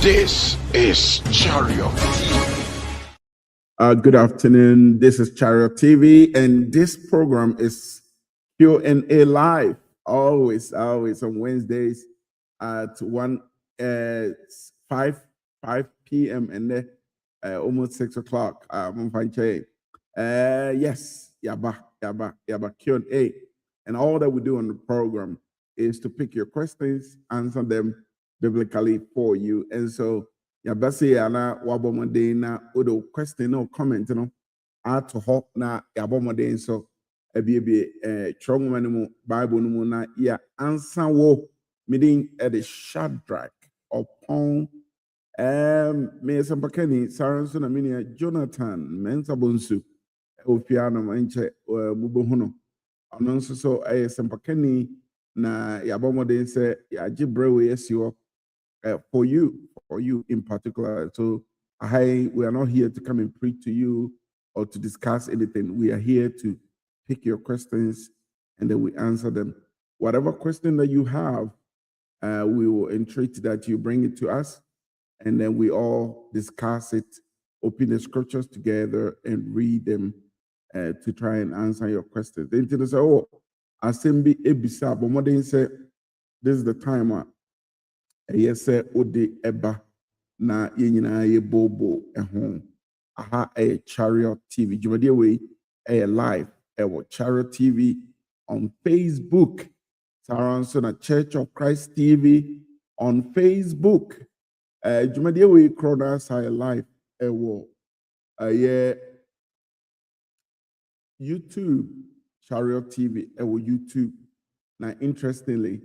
This is Chariot. Good afternoon. This is Chariot TV, and this program is Q&A live. Always on Wednesdays at 5 p.m. and then almost 6 o'clock. Yes, yaba Q&A, and all that we do on the program is to pick your questions, answer them biblically for you. And so yabasi ana wabomode na odo question or comment no ato ho na yabomode so ebiebe chronwa no mu Bible no mu na ya answer wo meaning at the Shadrach upon me sampakani saranso na minia Jonathan mensabonsu ofiano manche mubohuno ono nso so sampakani na yabomode se ya gibrewe yesiwo for you in particular. So we are not here to come and preach to you or to discuss anything. We are here to pick your questions and then we answer them. Whatever question that you have, we will entreat that you bring it to us and then we all discuss it, open the scriptures together and read them to try and answer your questions. Then to say, oh, Asembi Ebisa, but more than say, this is the time. Yes, ode eba na yenyina ye bobo ehon aha Chariot TV jumadi we live Chariot TV on Facebook, Saranso na Church of Christ TV on Facebook, jumadi we crowd say live YouTube Chariot TV YouTube. Now interestingly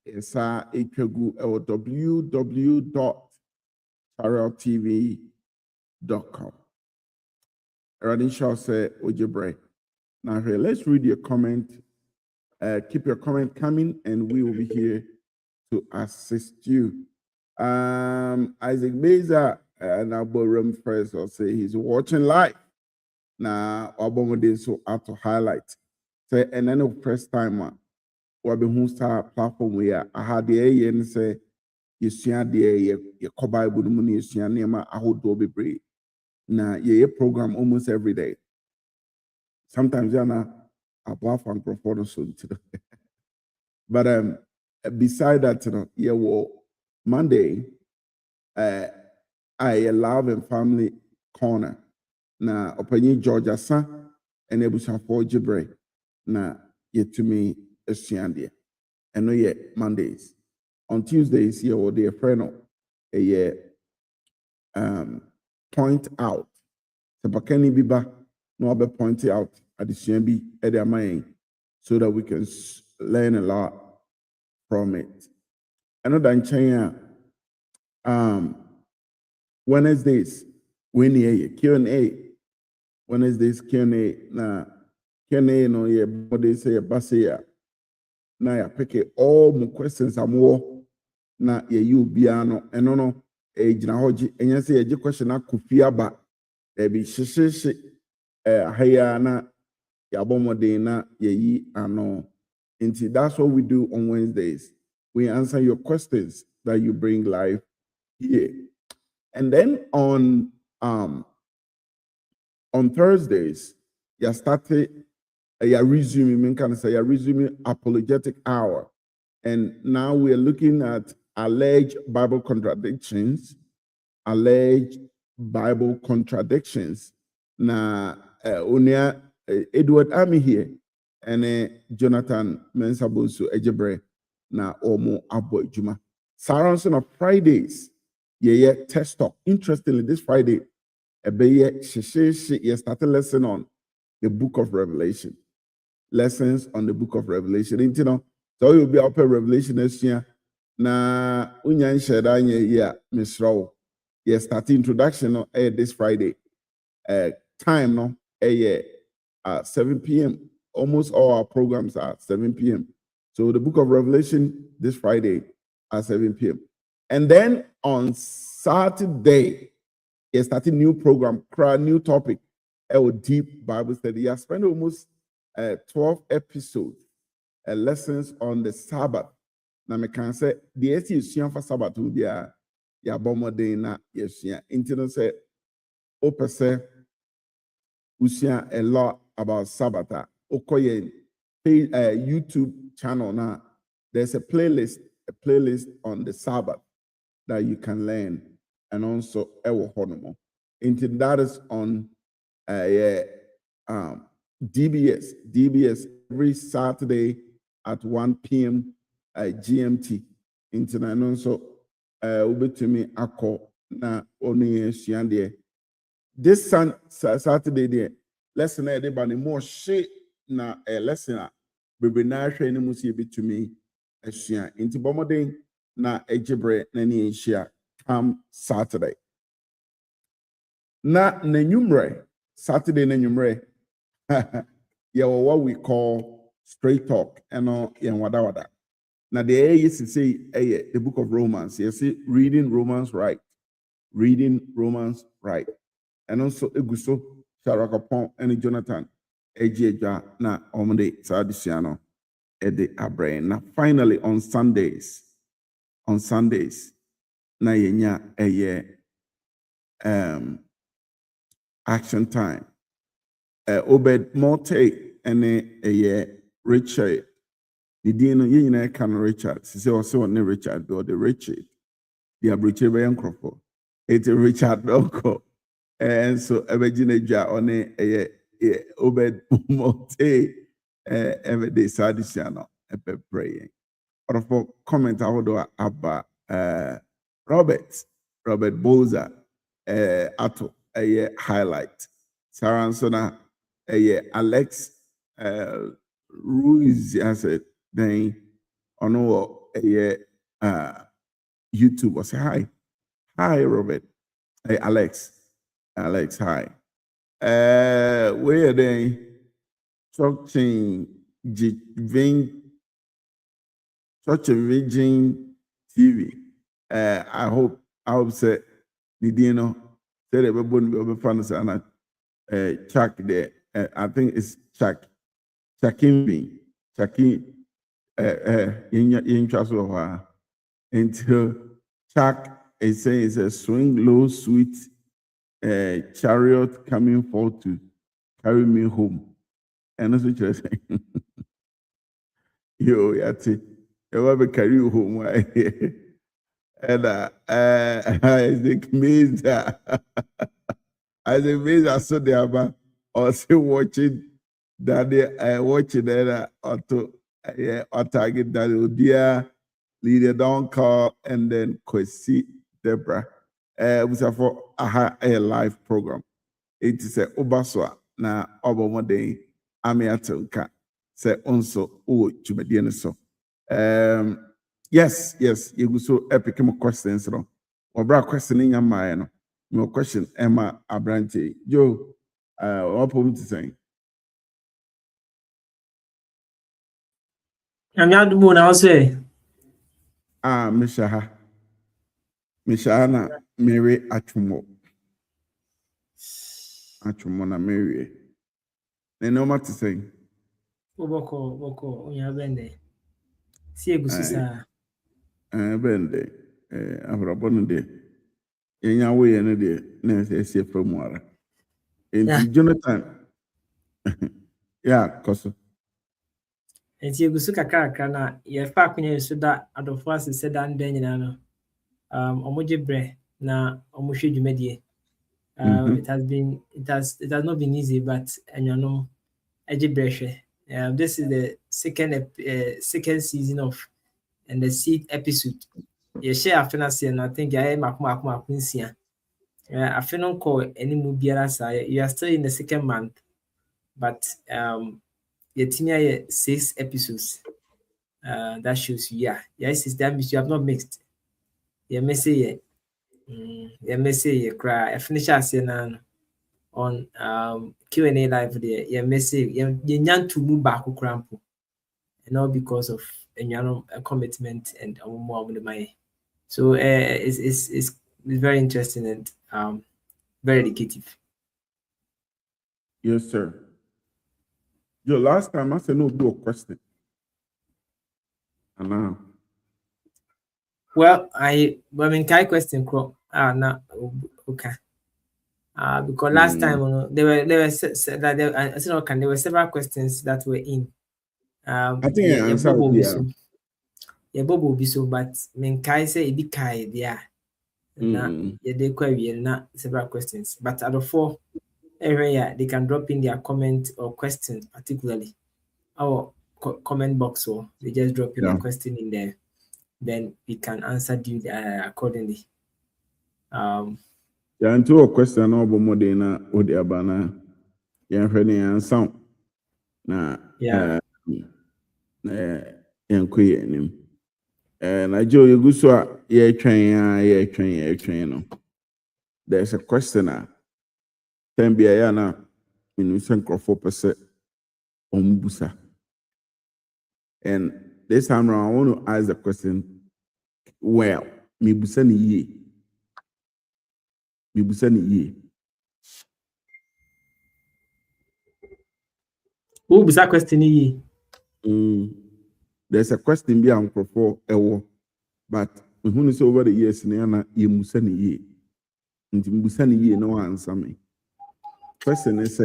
it's www.chariot.tv.com. Radin Shaw said, Ojebre. Now here, let's read your comment. Keep your comment coming, and we will be here to assist you. Isaac Beza and Aboram first will say he's watching live. Now Abomode so out to highlight. Say and then of press timer. Wabi Hunsta platform where I had the A and say, you see, the Bible, the money, you see, Nema, I hold to be brave. Now, ye program almost every day. Sometimes, Yana, I bluff on Crawford soon. But beside that, Monday, I love and family corner. Now, Opinion Georgia son and Ebusa for Jibre. Now, yet to me. And no yet Mondays. On Tuesdays, here or dear friend point out. The Bakani Biba no be point out at the CMB at their mind so that we can learn a lot from it. Another in China Wednesdays when Q&A. Wednesdays Q&A na Q&A no yeah what they say Basia. Na ya pick all my questions more na ye you biano eno no gina hoji enya say ye question na kufia ba e bi shishishi haya na ya bomode na ye yi ano nti. That's what we do on Wednesdays. We answer your questions that you bring live here. And then on Thursdays you started resuming apologetic hour. And now we are looking at alleged Bible contradictions. Na unia Edward Army here and Jonathan Mensabosu Ejebre na Omo Abo Juma. Saranson of Fridays, test talk. Interestingly, this Friday, she started lesson on the book of Revelation. Lessons on the book of Revelation. You know, so you'll be up at Revelation this year. Na unyan sheda Miss Row. Start introduction this Friday. Time no 7 p.m. Almost all our programs are 7 p.m. So the book of Revelation this Friday at 7 p.m. And then on Saturday, you started new program, new topic, a deep Bible study. You spent almost 12 episodes, lessons on the Sabbath. Now, I can say the SC is for Sabbath will be a bomodena, yes, yeah. Internet say, Opese, Usia a lot about Sabbath. Okoye, YouTube channel now. There's a playlist on the Sabbath that you can learn, and also Ewo Honomo. Into that is on DBS every Saturday at 1 p.m. GMT. Into and also to me ako na oni suande. This Saturday there, lesson I did bani more shit na lesson bebe na hwe ne musi to me asua. Into bomodin na ejibre na ni enhia come Saturday. Na nenyumre Saturday nenyumre yeah, what we call straight talk and wada wada. Now the A is to say the book of Romans. You see, reading Romans right. And also Eguso, Sharakapon, and Jonathan Ejeja na Omde Sadisiano Ede Abrain. Now finally on Sundays, na yenya action time. Obed Morte and Richard. The Dino Yin can Richard. She said also on Richard or the Richard. The Abriche Bayancroft. It's a Richard Donko. And so Ebejinaja on Obed Morte every day Sadisiano praying. Or for comment out about Robert Boza Ato highlight. Saransona Alex Ruiz has it then on YouTube was hi Robert. Hey Alex hi. Where they talking Virgin TV. I hope say Nidino said everybody will be fans and Chuck there. I think it's Chuck. Chucking until Chuck is saying it's a swing low sweet chariot coming forth to carry me home. And that's what you're saying. Yo, yati, you will carry you home. And Isaac means I saw the about also watching that watching that auto target that will be a leader down call and then Kwesi Deborah. We have for a live program. It is a Obaswa na Obamode Amiatonka. Say also to Mediana so. Yes, you go so epic questions. No, or bra questioning your mind. No question, Emma Abrante. Joe, what point to say? I'm not the moon, I'll say. Mishana Mary Achumo na Mary. They know what to say. Boko, you have been there. See a good sister. Bende, Abrabonde. In your way, and a day, say from water. And Jonathan. Yeah, cause. And see a good suka na ye fact when you said that at the first said that then omoje bre na omoshe dwumedie. It has not been easy, but and this is the second season of and the seed episode. You share after and I think I am Makunsia. I feel no call any movie. You are still in the second month, but your team 6 episodes. That shows you, yes, it's that you have not mixed. You may say, cry. I finish as on Q&A live there. You may say, you to move back cramp, and all because of a commitment and more of the money. So it's very interesting and very educative. Yes, sir. Your last time I said no do a question. And now. Well, I mean, kind question, no, okay. Because last time, there were several questions that were in. I think I answered Bobo Biso, but men kai say it be kai there. They query several questions. But out of 4 area, they can drop in their comment or questions, particularly our comment box, or they just drop in a question in there. Then we can answer you accordingly. Into a question about Modena or the Abana. And sound. And queer him. And I joe you go so train. There's a questioner. 10 biana in 4% on Busa. And this time around, I want to ask the question. Well, me busani ye. Me busani ye. Who was that question ye? There's a question be on for a but who is over the years in Anna ye musani ye. Into busani ye no answer me. Question is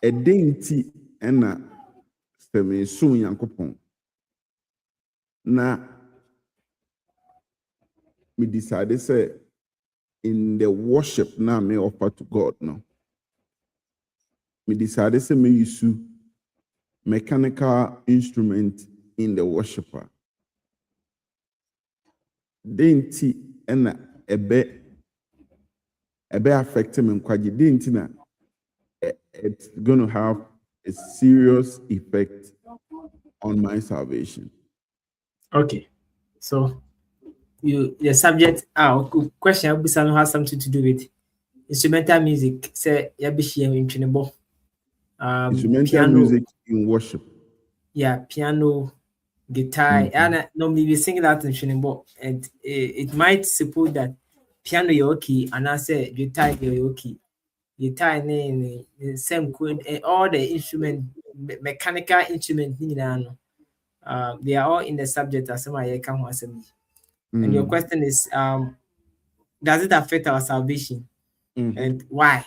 a dainty and a semi soon yankopon. Na me decided say in the worship now me offer to God no. Me decided say me use mechanical instrument in the worshiper. Dainty and a bit affecting me quite dainty na it's going to have a serious effect on my salvation. Okay, so the subject question has something to do with instrumental music. Say instrumental piano, music in worship. Yeah, piano, guitar, and normally we sing that in Shinimbo, and it might suppose that piano you're okay, and I say guitar you're okay. Guitar the same code, and all the instrument, mechanical instrument, they are all in the subject as somebody can answer me. And your question is, does it affect our salvation? And why?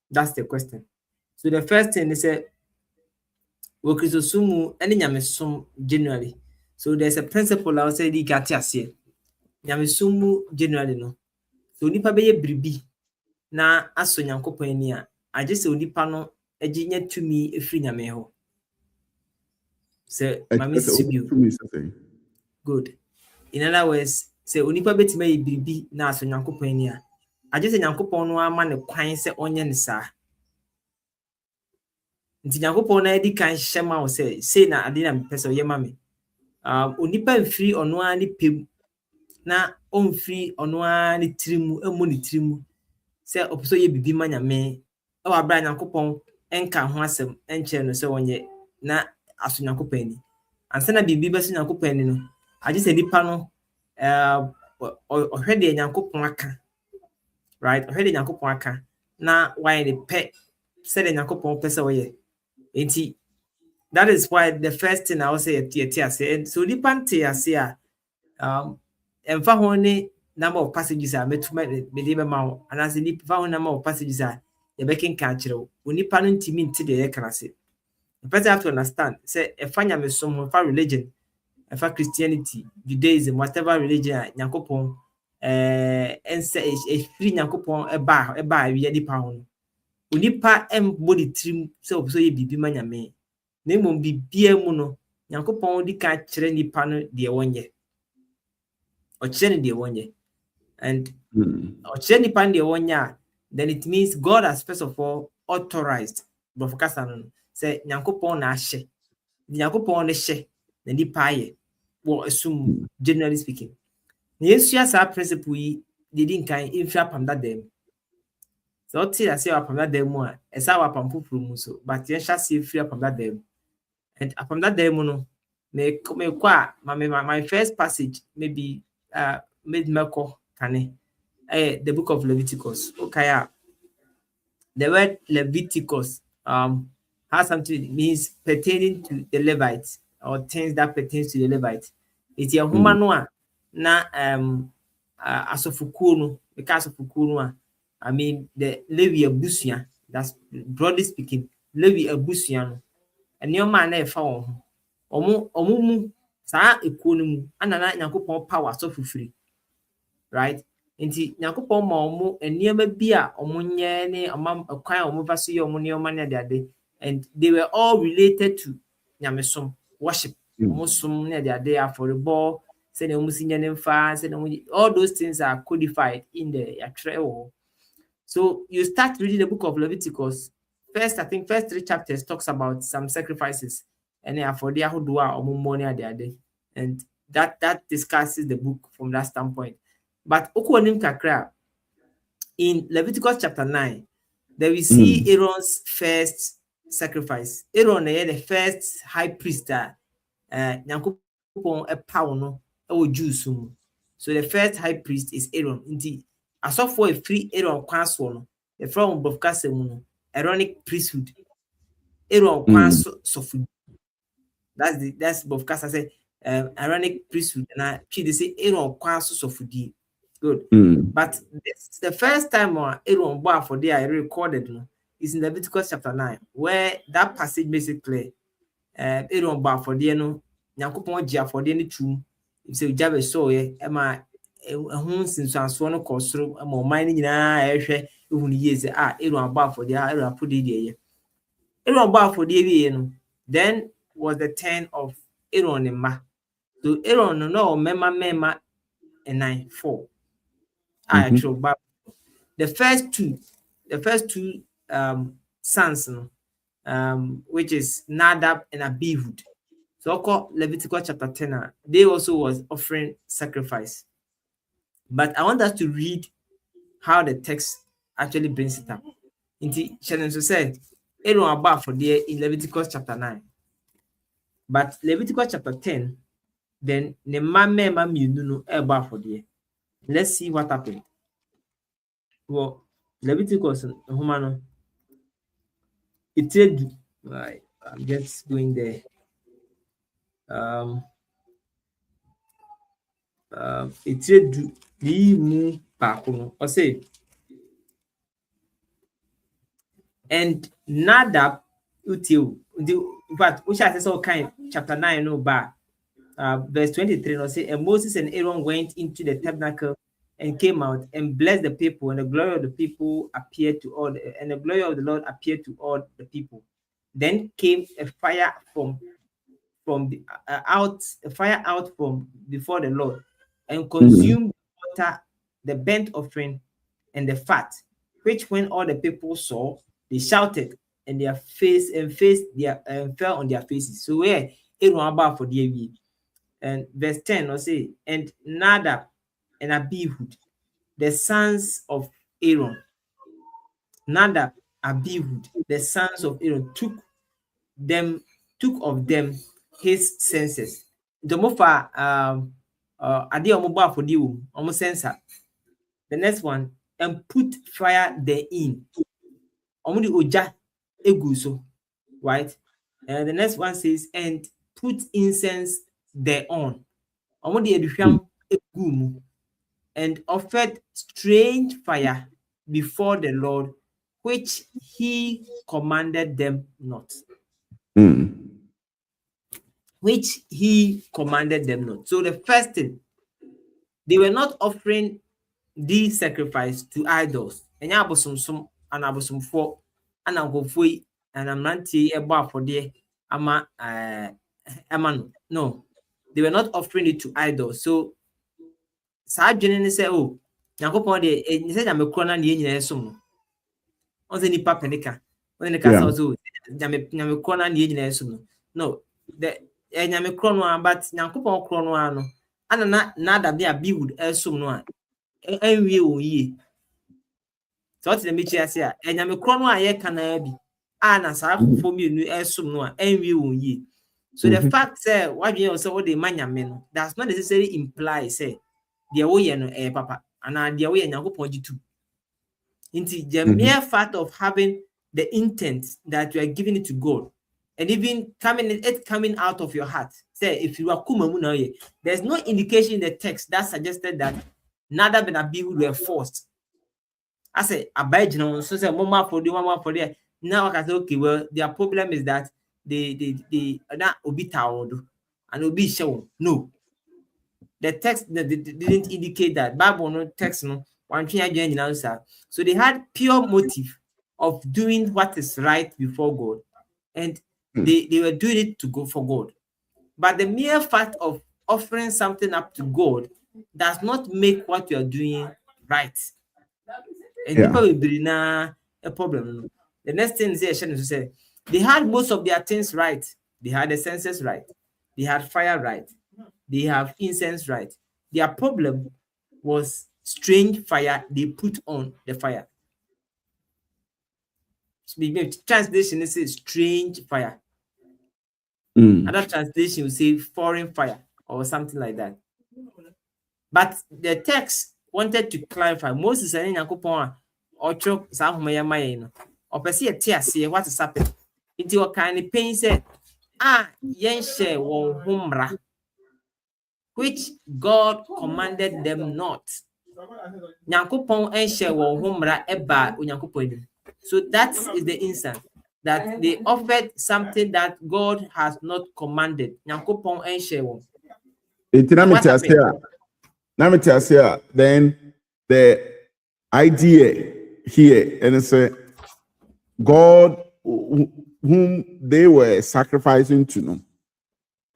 That's the question. So the first thing is Wokrisosumu any nyamesum generally. So there's a principle I would say the gatiasie. Nyamesumu generally no. So nipa beye bribi na aso nyankopon ani a agye se onipa no agye nya tumi efiri nyame ho. Se mame sibio. Good. In other words, se onipa betima ye bribi na aso nyankopon ani a agye se nyankopon no ama ne kwan se onye ne saa. Nti nyankopon na edi kan hyema wo se na ade na mpese ye mame. Onipa mfiri ono ani pem na omfiri ono ani tirimu emu ni tirimu se opiso ye bibi ma nyame e wa bra nyankopon enka ho asem enche no se wonye na aso nyankopon ni anse na bibi beso nyankopon ni no age se nipa no ohwede nyankopon aka, right? Ohwede nyankopon aka na why the pe se de nyankopon pese woye enti. That is why the first thing I will say and so depend a emfa ho ne number of passages are metuma me dey ma and as the number of passages are ye bekin ka kire onipa no ntimi nti de ye kana se. The person have to understand say efa nyamesom ho fa religion, efa Christianity, Judaism, whatever religion nyankopon ense free nyankopon eba awie nipa ho onipa body trim se obiso ye bibi ma nyame. Nemo bibia mu no nyankopon di ka kire nipa no de wonye o kire ne de wonye and o kire nipa de wonye then it means God has first of all authorized bofokasa no say nyankopon na ahye nyankopon ne hye na nipa ye wo assume generally speaking na yesu asa principle yi didn't kan infra pamda dem so oti ase wa pamda dem mu a esa wa pampopro mu so but ye hya se free pamda dem. And from that day, my first passage maybe made Melko Kane, the book of Leviticus. Okay, the word Leviticus has something, it means pertaining to the Levites or things that pertains to the Levites. It's a human na asofukuo no, because asofukuo no I mean the Levi abusia, that's broadly speaking, Levi abusia no. And your man efa wo ho. Omo mu saa ekuo no mu anana Nyankopɔn power so free. Right? Nti Nyankopɔn ma omo enema bi a omo nyɛ ne kwan a omo fa so yɛ omo nneɛma ne ade, and they were all related to nyamesom, worship. Omo som ne ade aforebo, say na omo si nyɛ ne mfa, say na all those things are codified in the yatre. So you start reading the book of Leviticus. First 3 chapters talks about some sacrifices, and for the and that discusses the book from that standpoint. But in Leviticus chapter 9, there we see Aaron's first sacrifice. Aaron the first high priest that Jews. So the first high priest is Aaron. Indeed, I saw for a free Aaron Kwanswon, the from of Casemuno, Aaronic priesthood. Aaron Kwanswon. That's both Casa say Aaronic priesthood, and I they say Aaron Kwanswon. Good. But the first time Aaron bar for there I recorded is in Leviticus chapter 9, where that passage makes it clear. Aaron bar for there no Nyankopon gia for there ni true. If say Jabez saw Emma since no costro ama man nyina ehwe ehunu years Aaron bar for there Aaron put it there. Aaron bar for there no. Then was the turn of Aaron and Ma. So Aaron no mema and 9-4. The first two sons, which is Nadab and Abihud. So called Leviticus chapter 10, they also was offering sacrifice. But I want us to read how the text actually brings it up. Inti Shannon said, Aaron above for there in Leviticus chapter 9. But Leviticus chapter 10, then the mame no above for there. Let's see what happened. Well, Leviticus humano. It said, right, I'm just going there. It said the mu bakuno or say, and Nadab util but which I saw kind chapter 9 no bar verse 23 no say, and Moses and Aaron went into the tabernacle and came out and blessed the people, and the glory of the people appeared to all, and the glory of the Lord appeared to all the people. Then came a fire from out from before the Lord, and consumed the water, the burnt offering, and the fat. Which when all the people saw, they shouted, and their fell on their faces. So where Aaron about for the and verse 10 or say, and Nadab and Abihud, the sons of Aaron. Nadab, Abihud, the sons of Aaron, took of them his senses. The mofa adi omoba for the sensor. The next one, and put fire therein. Omudi oja eguso, right? And the next one says, and put incense thereon. Omudi edusham egumu. And offered strange fire before the Lord, which he commanded them not. Which he commanded them not. So the first thing, they were not offering the sacrifice to idols. And abosum and abosum for and agofui and amanti eba for the ama no, they were not offering it to idols. So Sajin say, oh, Nakopon de said I'm a corner near some. On the nipa penica. When the castle, Yame corner near some. No, the Yame chrono, but Nakopon chrono, and not that they are build as some one. And we will ye. So what's the Michia say? And Yame chrono, I can be. Anna, for me, as some one, and we will ye. So the fact say what you also what the man does not necessarily imply say the way no papa and the way Nyankopon too. The mere fact of having the intent that you are giving it to God and even coming out of your heart. Say if you are kumamu, there's no indication in the text that suggested that neither Ben Abihu were forced. I say Abijano, so say mama for the now I can say okay, well their problem is that they not obi and obi show. No. The text didn't indicate that. Bible no text no one answer. So they had pure motive of doing what is right before God, and they were doing it to go for God. But the mere fact of offering something up to God does not make what you are doing right. And people will be a problem. The next thing is to say they had most of their things right. They had the senses right. They had fire right. They have incense right. Their problem was strange fire they put on the fire. Translation is strange fire. Another translation will say foreign fire or something like that. But the text wanted to clarify. Moses and Yakupon or chok Sahumaya Mayeno or Percy a what is happening. Into a kind of pain said, Yenshe won humra, which God commanded them not. Nyankopon enshe wo humra eba Onyankopon. So that is the instance that they offered something that God has not commanded. Nyankopon enshe wo. Then the idea here, and it's a God whom they were sacrificing to know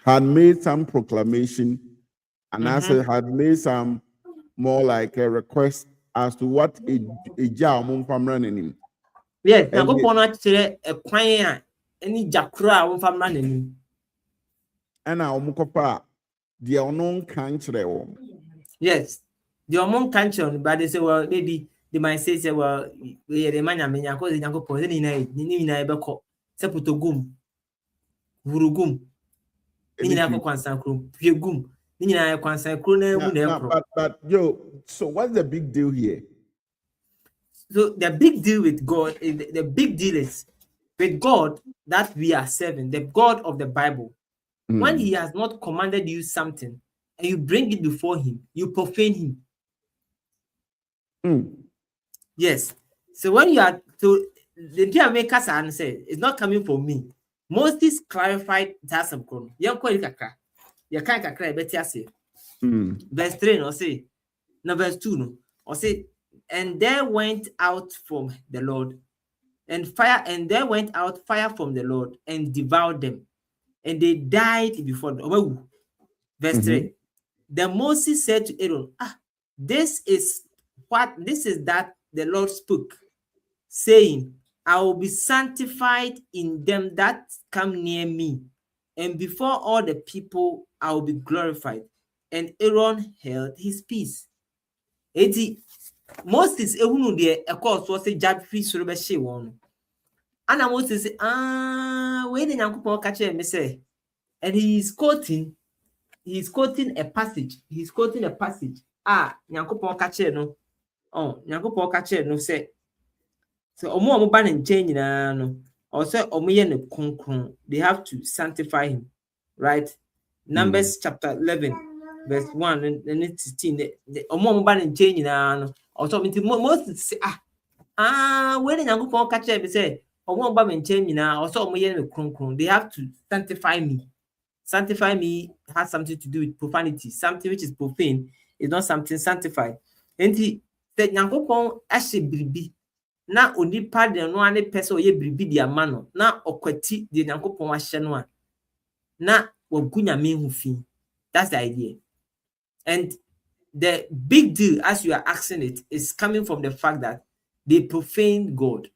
had made some proclamation and also had made some more like a request as to what a job from running him. Yes, Nyankopon actually a kwan any jakura won fam running. And now mukopa the unknown country. Yes, the unknown country, but they say, well, maybe they might say, well, we are the man and Nyankopon, Nyankopon, ni na ebeko, seputogum, vurugum, ni na kwansan krum, piegum, ni na kwansan krum na mu na. But yo, so what's the big deal here? So the big deal with God, the big deal is with God that we are serving, the God of the Bible. When he has not commanded you something and you bring it before him, you profane him. Yes. So when you are to the dear makers and say it's not coming from me. Moses clarified that some chrono. You can't cry better say. Verse 3 no say, no verse 2 no. Or say, and there went out from the Lord there went out fire from the Lord and devoured them. And they died before them. Verse 3. Then Moses said to Aaron, this is that the Lord spoke, saying, I will be sanctified in them that come near me, and before all the people I will be glorified. And Aaron held his peace. Moses ehunu de ekọ so say jab free soro be hye won. Ana Moses say we dey Nyankopon ka kire me say, and he's quoting a passage. He's quoting a passage. Nyankopon ka kire no. Nyankopon ka kire no say so omo ba ne nchen nyina no or say omo ye ne konkron, they have to sanctify him, right? Numbers chapter 11 verse 1 and 16 omo ba ne nchen nyina no or so Moses say we dey Nyankopon ka kire me say omo ba me nchen nyina or so omo ye ne konkron, they have to sanctify me. Sanctify me has something to do with profanity. Something which is profane is not something sanctified. And he said, Nyankopon ashe biribi na onipa de no ane pese oye biribi di amano na okwati de Nyankopon ahye no a na wagu nyame hu fi. That's the idea. And the big deal, as you are asking it, is coming from the fact that they profaned God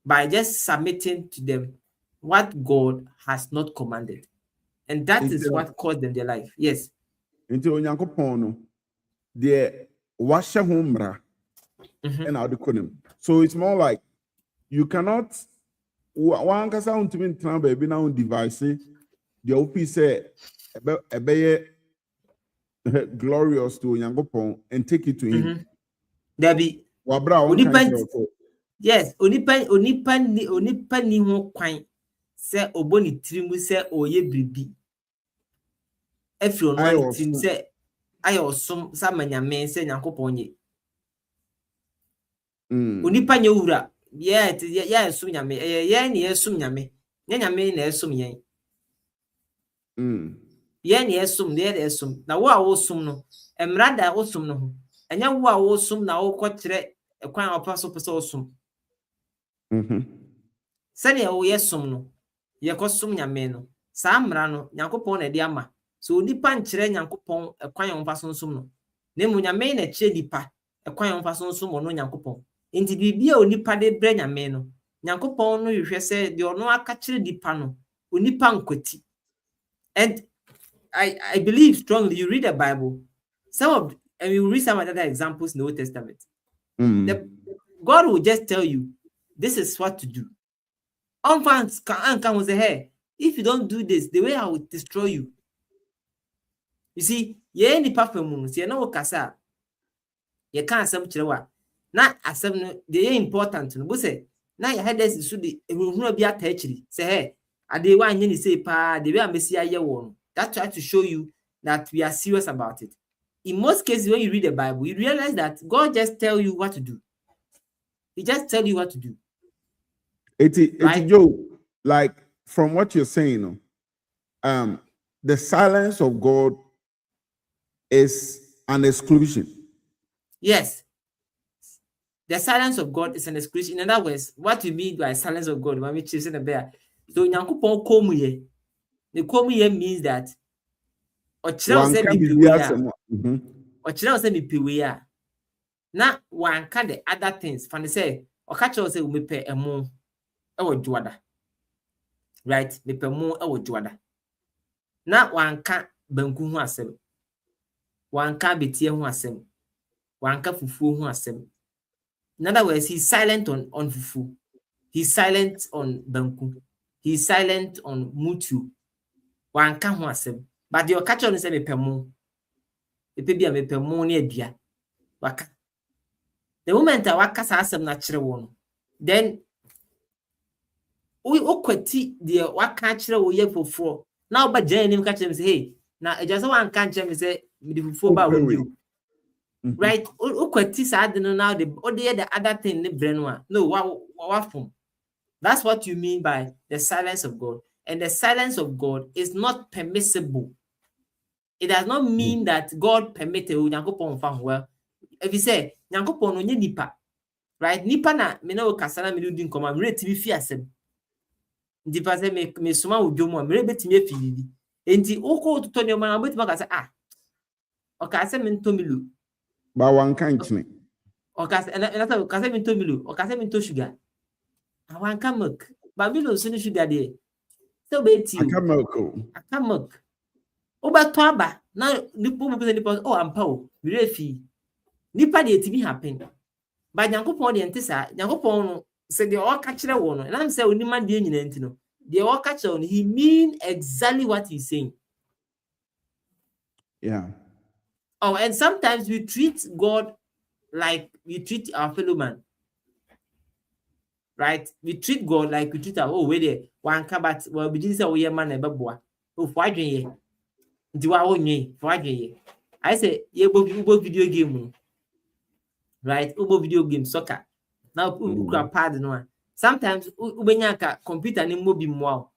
by just submitting to them what God has not commanded. And that is what caused them their life. Yes. Into Onyankopon no the washa humra and how the kunim. So it's more like you cannot one kasa untimi ntena baby na un device the OP say ebeye glorious to Onyankopon and take it to him. Dabi. Wabra on kind. Yes, onipa ni ho kwan se oboni tirimu se oye bribi. Efi ono ani tirimu se ayo som sa manyame se Nyankopon ye. Onipa nye wura ya esum nyame ye ne esum nyame. Nya nyame na esum yen. Ye ne esum ne esum. Na wo a wo sum no, emrada wo sum no ho. Enya wo a wo sum na wo kwakire ekwan opa so pese wo sum. Sani o yesum no yekosum nyame no saa mra no Nyankopon na de ama so onipa nkire Nyankopon ekwan yomfa sonsum no nemu nyame na kire dipa ekwan yomfa sonsum no Nyankopon enti bibia onipa de bre nyame no Nyankopon no hwehwe se de ono aka kire dipa no onipa nkoti. And I believe strongly you read the Bible, and you read some other examples in the Old Testament. God will just tell you this is what to do. Fans can say, hey, if you don't do this, the way I will destroy you. You see, ye any perfume, see, no kasa. You can't assume chilewa. Na assume they important. No, say, na your head is should be attached. Say, hey, I dey want you say, pa, the way I see a year one. That try to show you that we are serious about it. In most cases, when you read the Bible, you realize that God just tell you what to do. He just tell you what to do. It's Joe, like from what you're saying, the silence of God is an exclusion. Yes. The silence of God is an exclusion. In other words, what you mean by silence of God? When we choosing a bear. So Nyankopon komu ye. The komu ye means that ochira say me piwe ochira say me piwe ya. Na wanka the other things. Fan say okacha say me pe emo ewo juada. Right? Me pe mo ewo juada. Na wanka banku ho asem. Wanka betie ho asem. Wanka fufu ho asem. In other words, he's silent on fufu. He's silent on banku. He's silent on mutu. Wanka ho asem. But the okacha no say me pe mo. Epe bia me pe mo ne adua. Waka. The moment I waka sa asem na kire wo no, then we okwati the waka kire wo ye foforo. Now ba jan nim ka kire me say, hey, na ejase wan kan kire me say me the foforo ba wo bi. Right? Okwati sa de no now the other thing ne bre no. No, what from? That's what you mean by the silence of God. And the silence of God is not permissible. It does not mean that God permitted Nyankopon fa well. If you say Nyankopon onye nipa, right? Nipa na me na o kasana me do nkoma me reti bi fi asem. Nipa say me soma odwomo me betimi afili. Enti oko to ne ma betimi ka say o ka say me ntomilu. Ba wan kan kine. O ka say na ka say me ntomilu, o ka say me nto sugar. Wan kan milk. Ba milo so ni sugar dey. So be ti o. Aka milk. Oba to aba na nipa mo be nipa ampa o me refi. Nipa de etimi happen. But Nyankopon de entisa, Nyankopon no say the all catch the one. And I'm say onima de nyina enti no. The all catch on he mean exactly what he's saying. Yeah. Oh, and sometimes we treat God like we treat our fellow man. Right? We treat God like we treat our there one kabat well begin say we man e beboa. Oh, for adwen ye. Ndi wa onwe, for adwen ye. I say ye go video game. Right? Ubo video game soccer. Now ukra pad no. Sometimes ubenya ka computer ni mobi mo.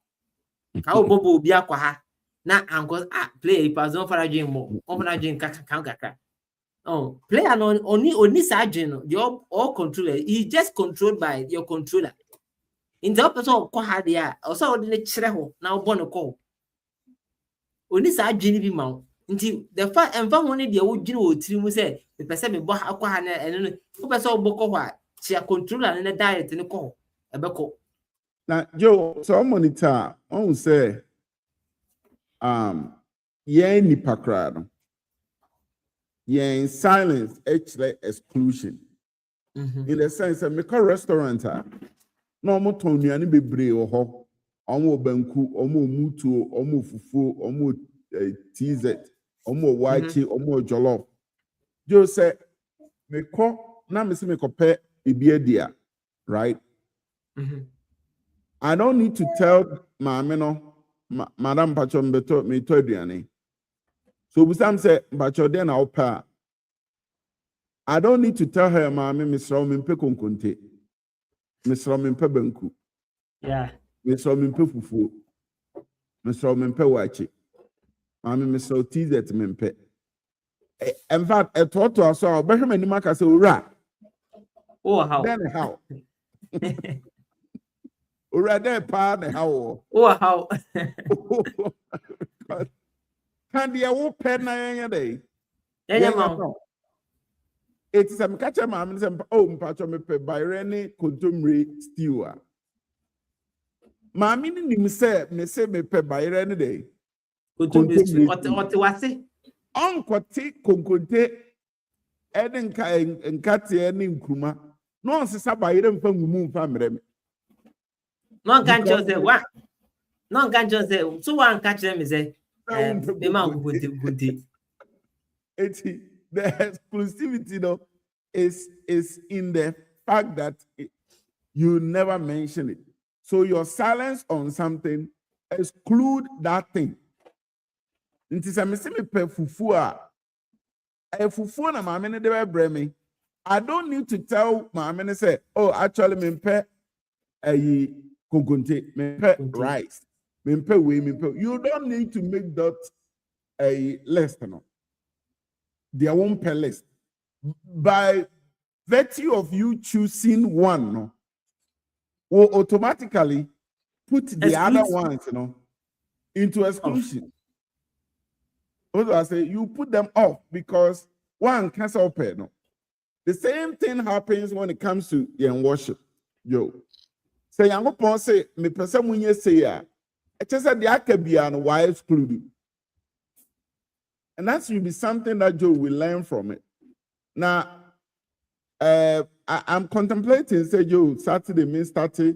Ka obobo obi akwa ha. Na anko play pass on for a game mo. On for a game kaka. Oh, player no oni sa no. The all controller. He just controlled by your controller. In the person ko ha dia. Also odi kire ho na obo no ko. Oni sa adwene bi ma. Nti the fact enfa ho ne de wo dwene wo tiri mu say me pese me bo akwa ha na eno no wo pese oboko ho a chia controller ne direct ne ko ebeko na Joe so monitor on say ye ni pakra no ye in silence actually exclusion in the sense that me call restaurant No more Tony and bebre or ho, almost banku, almost mutu, almost fufu, almost TZ, almost white, almost jollof. Joe said, me call, now me see me compare a beer dear, right? I don't need to tell my Madam Pachon beto me told so Sam said, Pacho then I'll pay. I don't need to tell her, Mammy, Miss Roman Peconconte, Miss Roman Pebanku, Yeah. Miss Roman Pefufu, Miss Roman Pewachi, Mammy, Miss Otis at Mempe. In fact, a thought to us all, better many markers, rat. Oh, how? Then how? Rather, pardon how? Oh, how? Can the old pen a day? Yeah, It's some catch a man, some patch of me by Rennie Contumry Stewer. Mammy, me say me pay by Rennie day. What was it? Uncle T. Conconte, Eden and Katia and Kuma. No one says about them from moon family. No one can just say what? No one can just say, so one catch them is a the man would do. The exclusivity though is in the fact that you never mention it. So your silence on something exclude that thing. Nti se me se me pe fufu a fufu na ma me ne de bre me. I don't need to tell my man say, oh, actually me pe kokonte, me pe rice, me pe we me pe. You don't need to make that a list no. Their own per list. By virtue of you choosing one, no, will automatically put the other ones, into exclusion. What do I say? You put them off because one can't help it. No. The same thing happens when it comes to worship. Yo, say I'm going say me person when you say it just said the akabi and why excluded. And that should be something that Joe will learn from it. Now, I'm contemplating, say, Joe, Saturday means 30.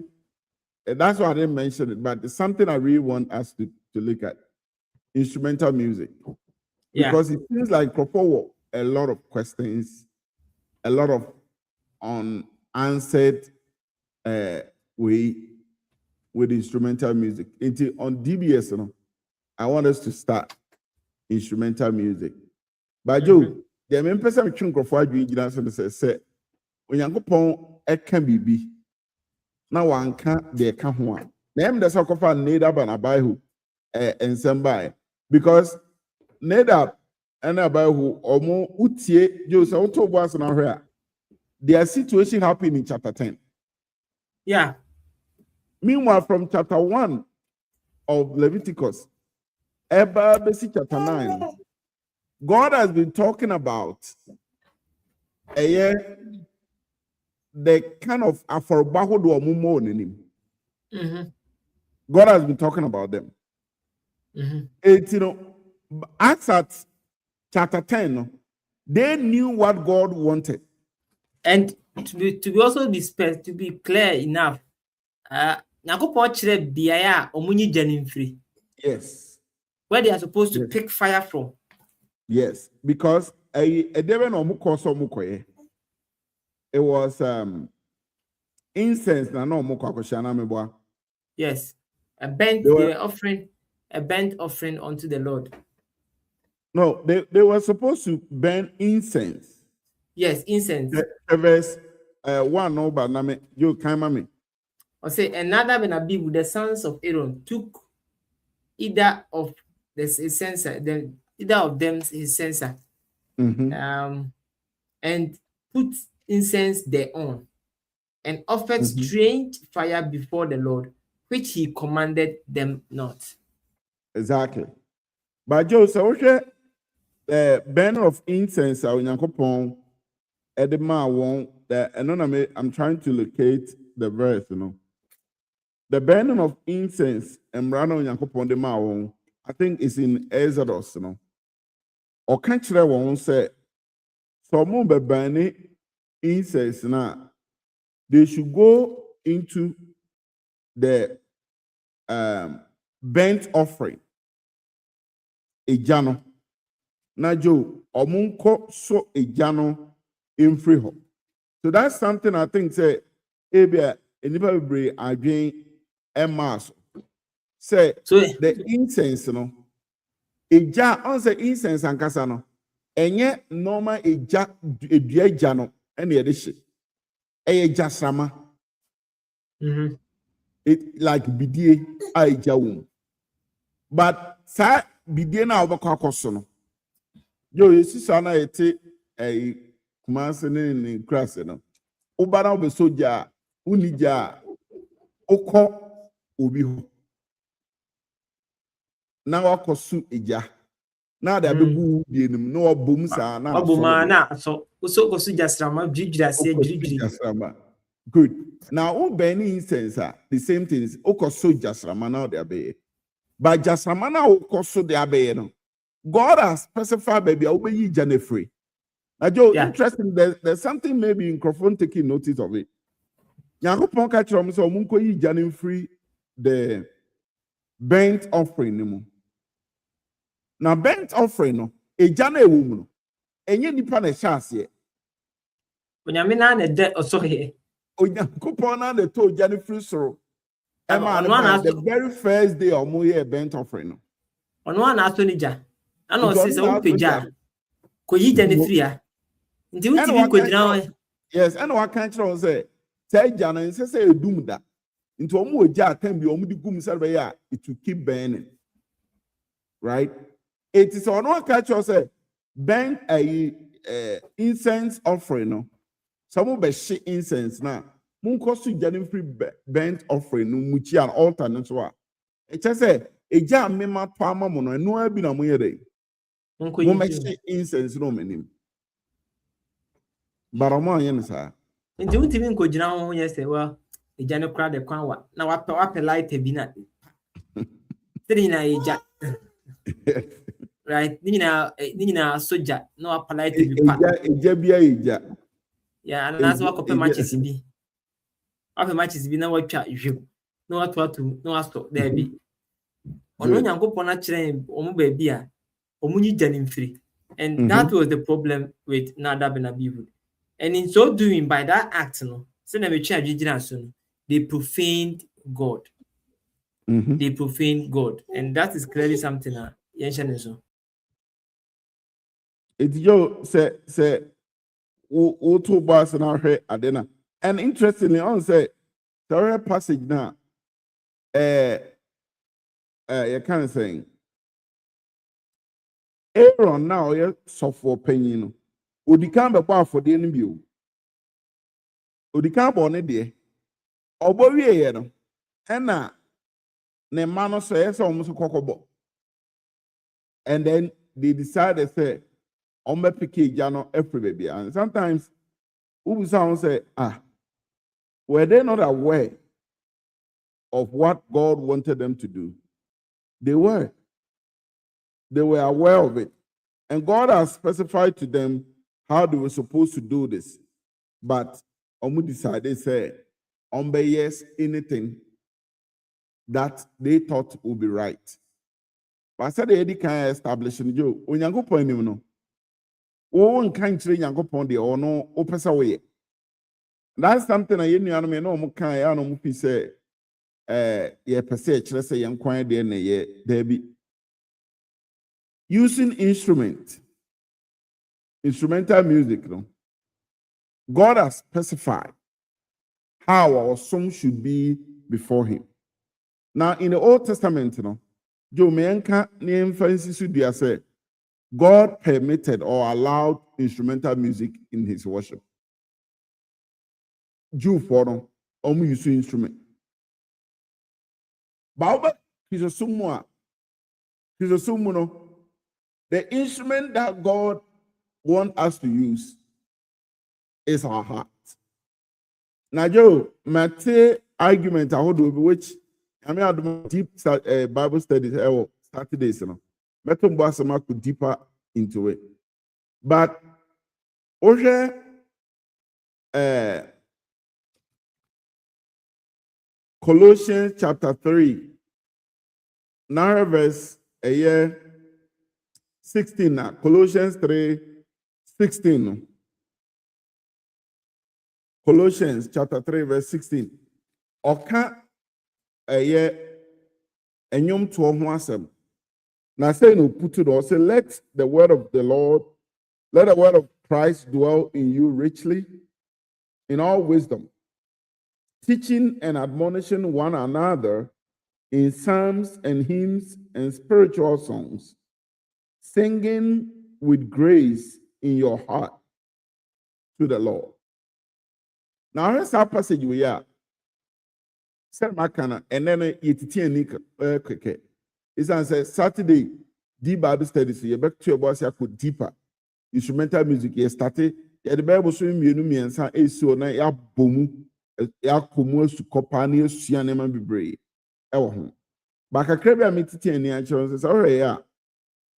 That's why I didn't mention it, but it's something I really want us to look at. Instrumental music. Yeah. Because it seems like Kropo a lot of questions, a lot of unanswered way with instrumental music. On DBS, I want us to start instrumental music. But Joe, the main person we think of what you say, when you go can be now one can't be a can one. Name the soccer fan need up and buy who and somebody because need up and about who or more utie Joe so to was now here. Their situation happened in chapter 10. Yeah. Meanwhile, from chapter 1 of Leviticus, chapter 9, God has been talking about the kind of afrobahodo or mumo in him. God has been talking about them. It's Acts at chapter 10, they knew what God wanted. And to be also to be clear enough, yes, where they are supposed to pick fire from. Yes, because it was incense na yes, they were offering a burnt offering unto the Lord. No, they were supposed to burn incense. Yes, incense. Verse 1 over name you can Or say another Benabib, the sons of Aaron, took either of his censer, either of them his censer, and put incense thereon, and offered strange fire before the Lord, which he commanded them not. Exactly. But Joe, so the burner of incense, I'm trying to locate the verse, The burning of incense and Rano Yankopon de Mawon, I think it's in Exodus, Or can't you won't say, so more burning incense now. They should go into the burnt offering. Ejano. Na Joe, omunko so ejano in free home. So that's something I think say ebia enipa bebre adwen emas. Say So the incense no. Eja on say incense ankasa no. Enye normal eja edua eja no ene ye de hye. Eye jasama. It like bidie a eja wom. But sa bidie na obakọ akoso no. Yo yesisa na yete Kumase ne krase no. Ubara obe soja unija okọ obi ho. Na wakosu eja. Na da begu bienim na obom sa na Obuma na so kosu jasrama dwidwira se dwidwiri. Good. Now all burning incense the same things okoso jasrama na da be. But jasrama na okoso de abe no. God has specified baby obey jane free. Now, Joe, interesting. There's something maybe in Crawford taking notice of it. Yankopon catch from so munko yi jane free the burnt offering no. Now burnt offering no e jane ewu no. Enye nipa na chance ye. Onyame na na de osohe. Yankopon na the to jane free soro. The very first day of moye burnt offering no. Ono na aso ni ja. Ana o se o peja. Ko yi jane free a. Nti wuti bi kodina. Yes, and what can't you say? Say Jana and say edum da. Into omu oja can be omu di gum serve ya, it will keep burning. Right? It is on one catch you say burn a incense offering no. Some be shit incense na. Mun kostu jani free burnt offering no muchi an altar no so a. It just say eja mema to ama mo no eno abi na mo yere. Mo me shit incense no menim. Baroma yen sa. Nti wuti bi nkogina ho yese wa eja ne kra de kwan wa na wa light bi na. Tiri na eja. Right? Ni na soja na wa light bi pa. Eja bia eja. Yeah, and that's what kope matches bi. Ofe matches bi na wa twa hwem. Na wa to na wa stop there bi. Ono Nyankopon na kire omo ba bi a omo nyi jani mfiri. And that was the problem with Nadab and Abihu. And in so doing, by that act, they profaned God. They profaned God. And that is clearly something that it's yo say two bars and our head adena. And interestingly, on say the passage now you kind of saying Aaron now you suffer pain. Odikan be kwa for the enemy. Odikan bo ne de. Obo wie ye no. Ena ne man no so yes almost kokobo. And then they decided say ombe pike jano every baby. And sometimes who sound say were they not aware of what God wanted them to do? They were. They were aware of it. And God has specified to them how they were supposed to do this. But Omu decided, say, yes, anything that they thought would be right. But I said, they can't establish in you. When you go point, you know, one can't train you go point or no, opens away. That's something I know, no, can I know, say, yeah, per se, let's say, young quiet, there be using instrumental music, no? God has specified how our song should be before Him. Now, in the Old Testament, Joe Menka name Francis Udia said, God permitted or allowed instrumental music in His worship. Jew for them, use instrument. Baba, he's a sumo. The instrument that God wants us to use is our heart. Now, Joe, my argument I hold with which I mean I do deep Bible studies Saturdays, Metal boss could deeper into it. But Colossians chapter 3. Now verse 16 now. Colossians 3:16. Colossians chapter 3 verse 16. Oka enyom to ho asem. Now say no put it or say let the word of Christ dwell in you richly in all wisdom, teaching and admonishing one another in psalms and hymns and spiritual songs, singing with grace in your heart to the Lord. Now, here's our passage we are. Said Makana, and then it says Saturday, deep Bible studies. You back to your boss, you could deeper instrumental music. You started, yeah, the Bible swim, you know me, and say, so now ya bomu, ya komu su kopani, suyanema bibre. Ewa home. Baka krebe a mititi any answer says, all right, yeah.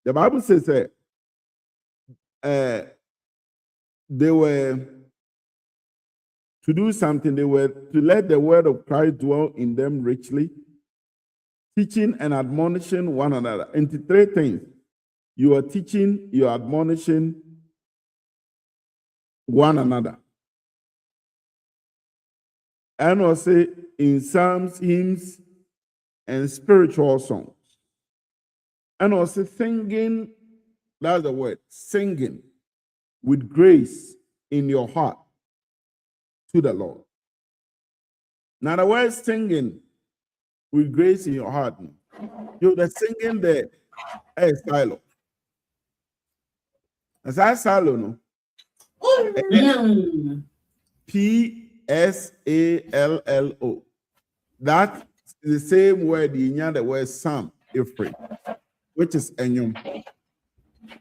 The Bible says that they were to do something, they were to let the word of Christ dwell in them richly, teaching and admonishing one another. Into three things. You are teaching, you are admonishing one another. And also in psalms, hymns, and spiritual songs. And also singing, that's the word, singing with grace in your heart to the Lord. Now the word singing with grace in your heart, you're the singing there, silo. As I silo, no? P-S-A-L-L-O. That's the same word in the word Psalm, Ephraim, which is enyum.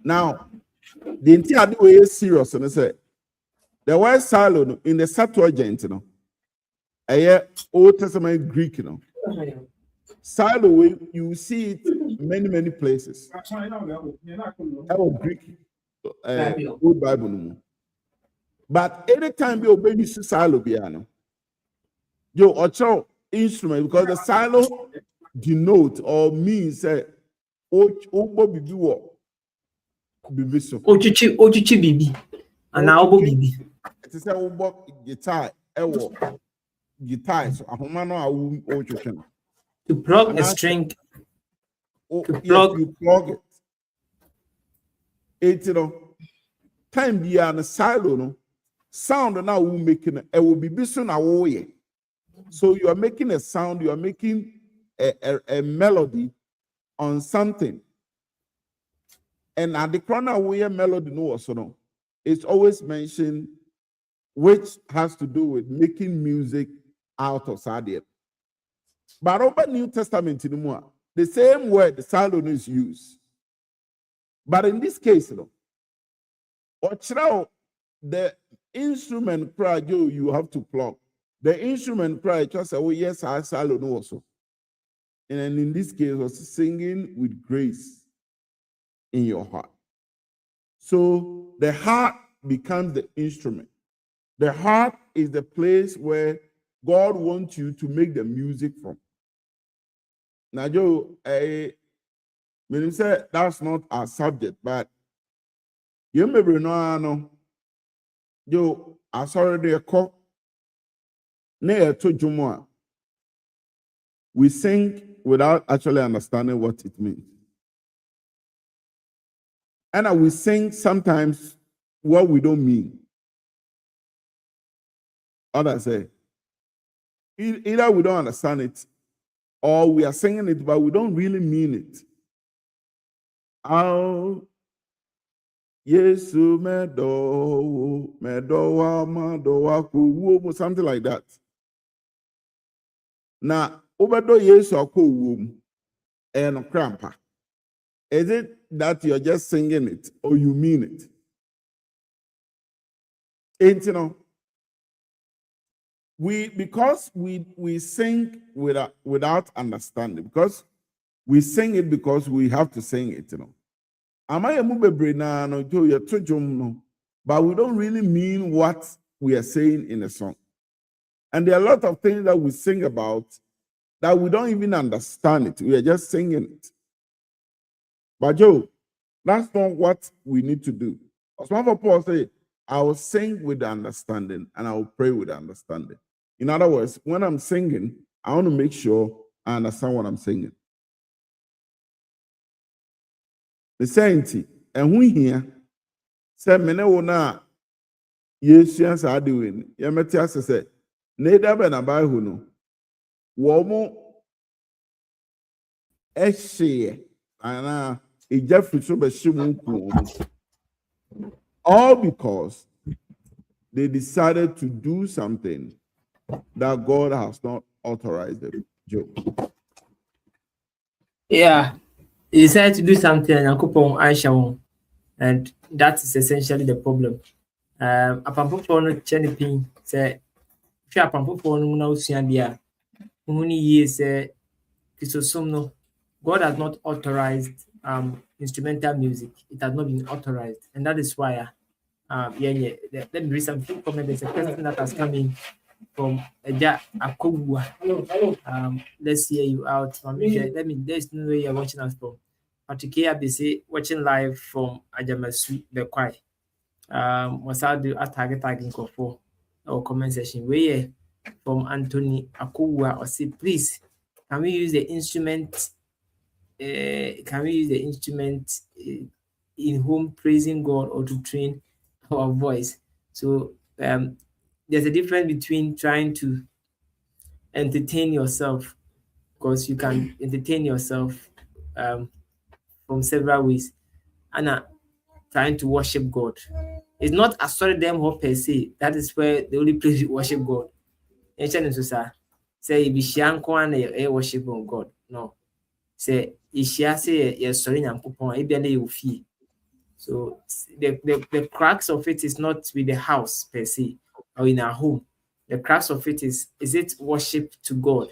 Now, the entire way is serious, and I say the word silo in the Septuagint, Old Testament Greek, silo you see it many places. Greek, Old Bible, but anytime you obey this silo, piano, you ocho instrument because the silo denote or means Ochichi bibi. And now bibi. It is a guitar, guitar. So to plug a string. To plug, you plug it. It's time be an silo no sound now we making it will be soon away. So you are making a sound, you are making a melody on something. And at the corner where melody no also no, it's always mentioned which has to do with making music out of sadia. But over New Testament in the same word the silo is used. But in this case, the instrument cry you have to plug. The instrument cry just say, oh yes, I silo also. And in this case, was singing with grace in your heart. So the heart becomes the instrument. The heart is the place where God wants you to make the music from. Now, Joe, when you say that's not our subject, but you remember no, Joe, I saw the call near to Jumwa. We sing without actually understanding what it means. And we sing sometimes what we don't mean. Others say, either we don't understand it or we are singing it, but we don't really mean it. Oh, Yesu medowa something like that. Now, obedo Yesu ako and crampa. Is it that you're just singing it or you mean it? And because we sing without understanding, because we sing it because we have to sing it, but we don't really mean what we are saying in a song. And there are a lot of things that we sing about that we don't even understand it. We are just singing it. But Joe, that's not what we need to do. Osman Paul said, I will sing with understanding and I will pray with understanding. In other words, when I'm singing, I want to make sure I understand what I'm singing. The sainty, and we here, say, Menewona, yes, yes, I do it. Yametias said, Neda Benabai Huno, Womo, Eshe, and Jeffrey Subeshimu, all because they decided to do something that God has not authorized them. Joe. Yeah, he decided to do something and Yakupon Aisha, and that is essentially the problem. Apampo no chenipin say, if you apampo no na usuandia, muni ye say, no, God has not authorized instrumental music. It has not been authorized, and that is why let me read some few comments. There's a question that has come in from Eja Akogua. Let's hear you out. There's no way you're watching us from. Particularly, BC watching live from Ajamasu Bekwai. Was I do a tagging for our comment section. Where from Anthony Akogua or say, please, can we use the instrument? Can we use the instrument in home praising God or to train our voice? So there's a difference between trying to entertain yourself, because you can entertain yourself from several ways, and trying to worship God. It's not a story them hope per se. That is where the only place you worship God. Say if you worship on God. No. Say you're sorry so the crux of it is not with the house per se or in our home. The crux of it is it worship to God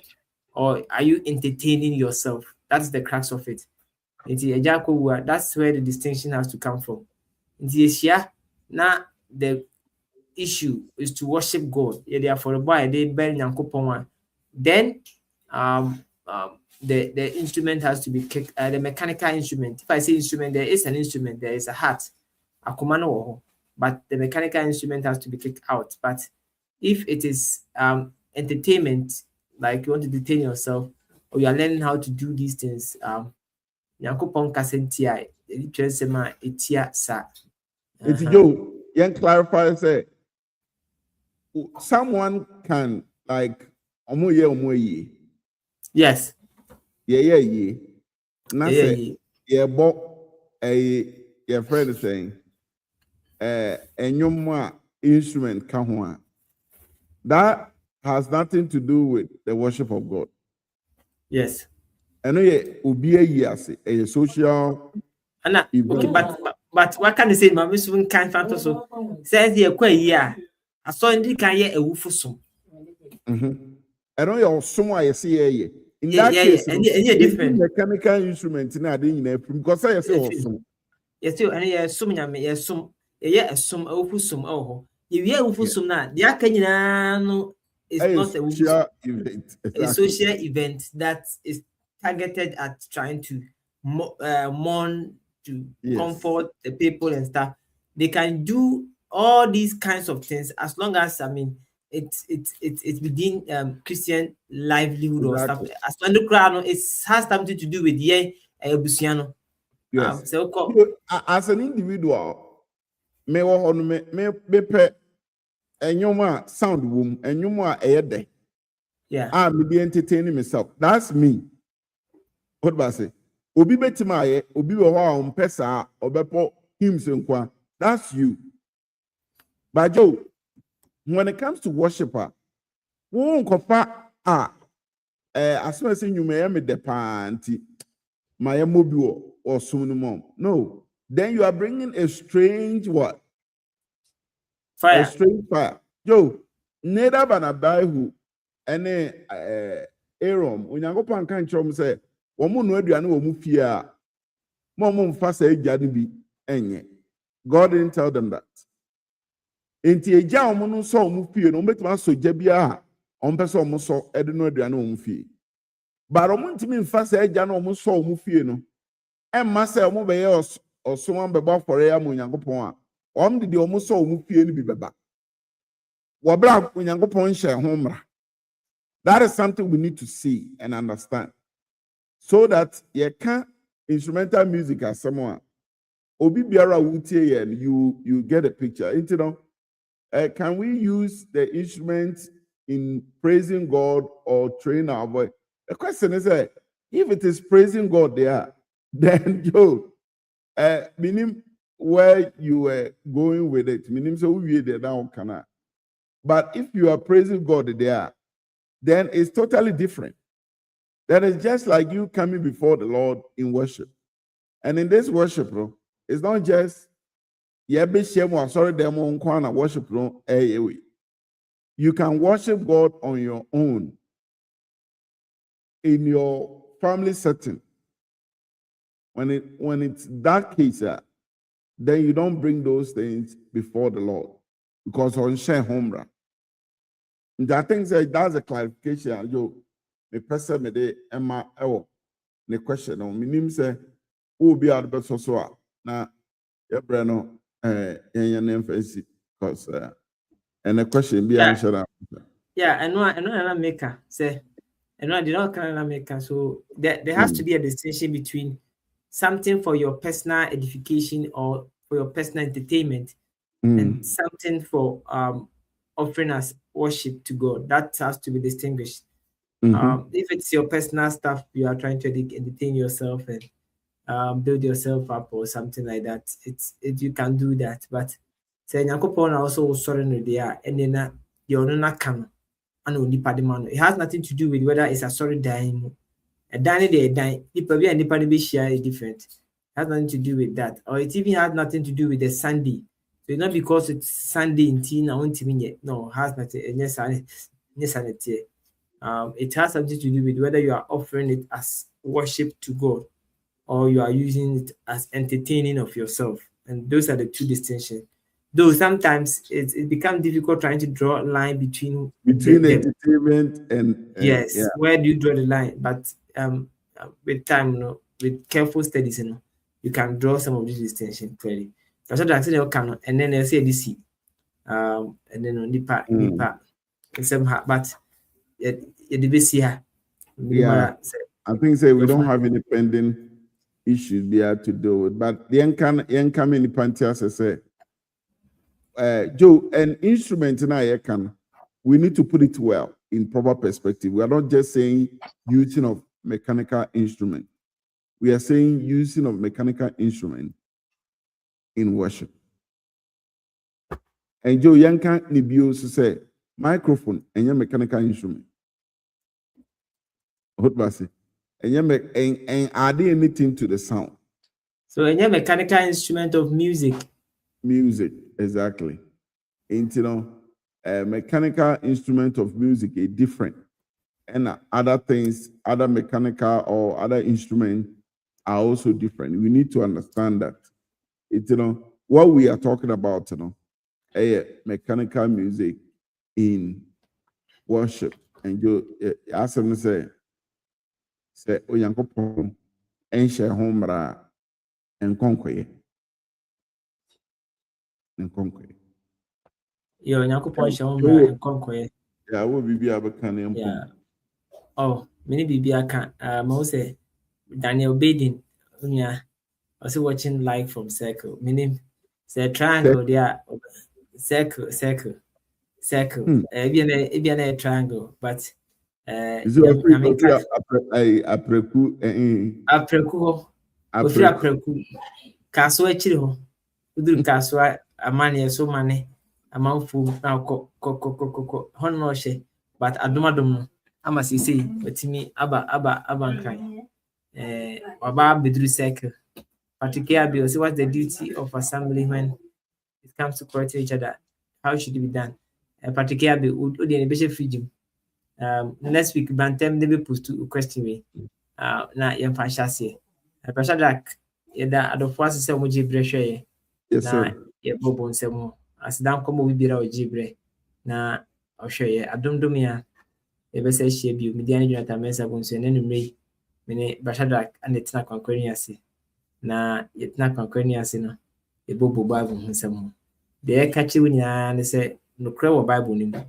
or are you entertaining yourself? That's the crux of it. That's where the distinction has to come from. Now the issue is to worship God. Therefore, the boy they burn then the instrument has to be kicked, the mechanical instrument. If I say instrument, there is an instrument, there is a heart, a command, but the mechanical instrument has to be kicked out. But if it is entertainment, like you want to detain yourself, or you are learning how to do these things, Nyankopon kasentia, sema etia sa. It's Joe, you clarify say someone can like omoye. Yes. Yeah. Na say yeah your friend is saying enyoma instrument ka ho. That has nothing to do with the worship of God. Yes. I know obi ayi a social Anna, okay, but what can you say? My miss won't kind of so says here quite yeah. I saw in the can ye a woof for some. I know you're somewhere you see in that case, and you're different mechanical instrument in because I say awesome. Yes, you and yes, some yammy, yes, some some awful some oh. If you awful some now, the Akanino is not a social event. A social event that is targeted at trying to mourn, to comfort the people and stuff. They can do all these kinds of things as long as it's within Christian livelihood or stuff. As when the crowd it has something to do with Busiano. Yes. As an individual, me pe enyoma sound womb enyoma eyede. Yeah. I'm be entertaining myself. That's me. What do I say? Obi betima ye, obi wo ho mpesa, obepo hymns nkwa. That's you. But Joe, when it comes to worshiper, won kofa as well as you may me the panty, my mobile or soon mom. No, then you are bringing a strange what? Fire. A strange fire. Joe, neither bana who any Aaron, when you go pan chom say, woman no aduane wo mu fie a, mom mfa say jade bi enye. God didn't tell them that. Enti eja omo no so omo fie no betuma so ja bia a omo pese omo so ede no aduane omo fie. But omuntimi mfa say agya na omo so omo fie no. Emma say omo be ye osoman beba for ya mo Nyankopon a. Om de omo so omo fie no bi beba. Wo bra Nyankopon hye ho mra. That is something we need to see and understand. So that you can instrumental music as someone obi biara wutie ye you get a picture. You know, can we use the instrument in praising God or train our voice? The question is, if it is praising God there, then meaning where you were going with it, meaning so we there now can. But if you are praising God there, then it's totally different. That is just like you coming before the Lord in worship. And in this worship, bro, it's not just worship. You can worship God on your own in your family setting. When it's that case, then you don't bring those things before the Lord because on share home. And I think that's a clarification. The person me de Emma the question on minim say who be out the so na Breno fancy because and the question be answered. Yeah, I know I'm maker say I did not kind of maker. So there has to be a distinction between something for your personal edification or for your personal entertainment and something for offering as worship to God. That has to be distinguished. If it's your personal stuff, you are trying to entertain yourself and build yourself up or something like that, you can do that. But say Nyankopon also sorry no there and then you're not can and it has nothing to do with whether it's a sorry dying. A dying day dying, nipa be share is different. It has nothing to do with that. Or it even has nothing to do with the Sunday. So it's not because it's Sunday in teen, I want to mean yet. No, it has nothing. It has something to do with whether you are offering it as worship to God or you are using it as entertaining of yourself. And those are the two distinctions. Though sometimes it becomes difficult trying to draw a line between entertainment and yes, yeah. where do you draw the line? But with time, with careful studies, you can draw some of these distinctions clearly. That's what I said. And then they say this, and then on nipa, but yeah. I think say we don't have any pending issues there to deal with, but the come in the pantias say, Joe, an instrument in our can we need to put it well in proper perspective. We are not just saying using of mechanical instrument. We are saying using of mechanical instrument in worship. And Joe Yanka Nibio say microphone and your mechanical instrument. What was it? And add anything to the sound. So any mechanical instrument of music. Music, exactly. And a mechanical instrument of music is different. And other things, other mechanical or other instruments are also different. We need to understand that. What we are talking about, mechanical music in worship. And you ask them to say, Oyankopon, enche homra, and conquer. And conquer. Yo, Nyankopon homra, and conquer. Yeah, I will be able to. Yeah. Oh, many baby I can. Mose Daniel Badin, also watching live from Circle. Meaning, the triangle there, circle. It be a triangle, but apreku kaswa chiri ho. Udur kaswa amane so mane amanfu na ko hono hye, but adomadom no ama sisi otimi aba nkan waba bedru circle. Particularly, so what's the duty of assembly when it comes to correcting each other? How should it be done? Particularly, next week, Bantem they post to question me. Na yem fanshasi. Shadrach, yada adofwa se mo jibre hwe. Yes, na sir. ye bobo nsemo. Asidam komo bibira o jibre. Na ohwe ye adomdom ya yɛbɛsɛ hyia bio. Media ne Jonathan Mensa Bonsu ne numre yi mene Bashadrak ane tena kwankwani ase na yɛtena kwankwani ase no yɛbɔbɔ Bible ho nsɛm ho. Deɛ yɛka kyerɛ wo nyinaa ne sɛ nokorɛ wɔ Bible no mu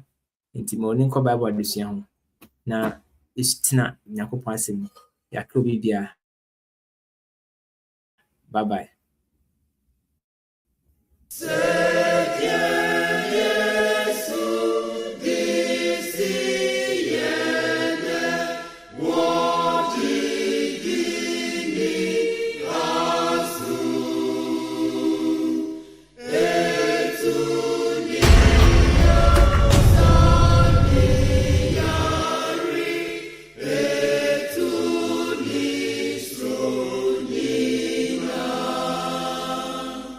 nti ma ɔni nkɔ Bible adesua ho na yɛtena Nyankopɔn asɛm mu yɛaka obi biara. Bye bye.